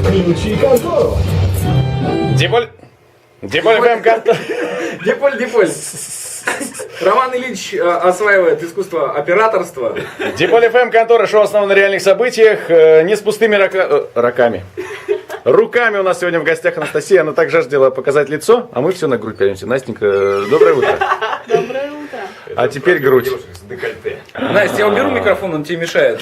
Ключи контору. Диполь ФМ контора. Диполь. Роман Ильич осваивает искусство операторства. Диполь ФМ контора, шоу основано на реальных событиях, не с пустыми руками у нас сегодня в гостях Анастасия. Она так жаждала показать лицо, а мы все на грудь пойдемся. Настенька, доброе утро. Доброе утро. А теперь грудь. Настя, я уберу микрофон, он тебе мешает.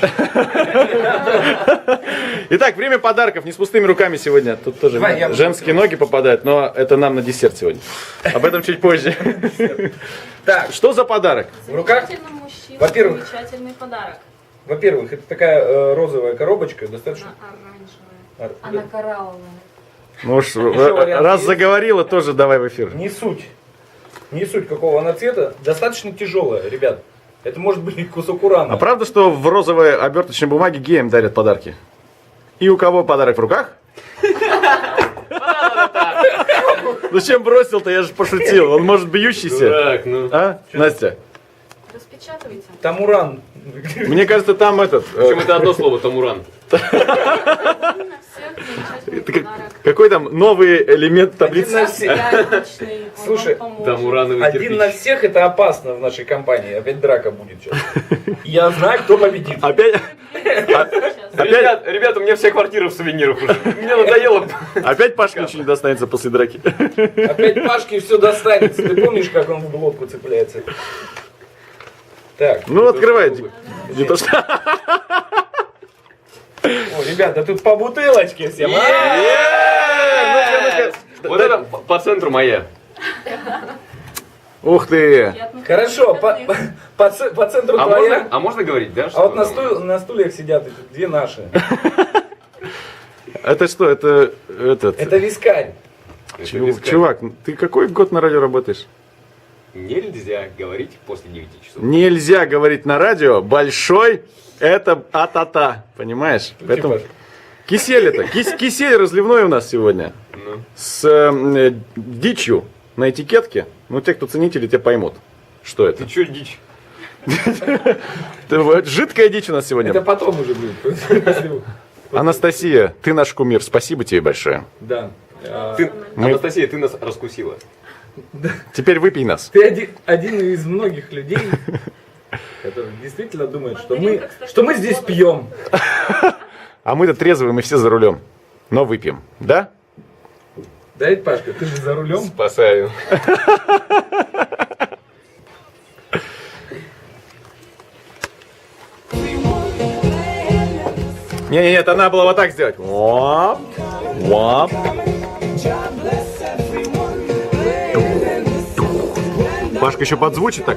Итак, время подарков. Не с пустыми руками сегодня. Тут тоже женские ноги попадают, но это нам на десерт сегодня. Об этом чуть позже. Так, Что за подарок? в руках, Замечательному мужчине Во-первых. замечательный подарок. во-первых, это такая розовая коробочка, достаточно... Оранжевая. Она коралловая. Ну уж, вариант раз есть? заговорила, тоже давай в эфир. Не суть, какого она цвета, достаточно тяжелая, ребят. Это может быть кусок урана. А правда, что в розовой оберточной бумаге геям дарят подарки? И у кого подарок в руках? Зачем бросил-то? Я же пошутил. Он может бьющийся. Дурак, ну. А, Настя? Распечатывайте. Там уран. Мне кажется, там этот... Причем это одно слово, тамуран. На всех замечательный подарок. Какой там новый элемент таблицы? Один на всех. Практичный, он Слушай, вам поможет. Тамурановый Один кирпич. на всех это опасно в нашей компании. Опять драка будет сейчас. Я знаю, кто победит. Опять? Сейчас. Ребята, у меня вся квартира в сувенирах уже. Мне надоело. Опять Пашке ничего не достанется после драки. Опять Пашке все достанется. Ты помнишь, как он в глотку цепляется? Так. Ну, открывай. Не то, что... О, ребята, тут по бутылочке всем. Вот это по центру моя. Ух ты! Приятных Хорошо, выходных. по центру твоя. А можно говорить, да? А вот на стульях сидят две наши. Это что? Это этот... Это вискарь. Чувак, ты какой год на радио работаешь? Нельзя говорить после 9 часов. Нельзя говорить на радио большой это а-та-та, понимаешь? Поэтому Паш? кисель это, кисель разливной у нас сегодня Ну. с дичью на этикетке. Ну, те, кто ценители, те поймут, что это. Ты чё, дичь? Это жидкая дичь у нас сегодня. Это потом уже будет. Анастасия, ты наш кумир, спасибо тебе большое. Да. Анастасия, ты нас раскусила. Теперь выпей нас. Ты один из многих людей, которые действительно думают, что мы здесь пьем. А мы-то трезвые, мы все за рулем. Но выпьем, да? Да, ведь, Пашка, ты же за рулем. Спасаю. Не-не-нет, она была вот так сделать. Оп, оп. Пашка еще подзвучит так.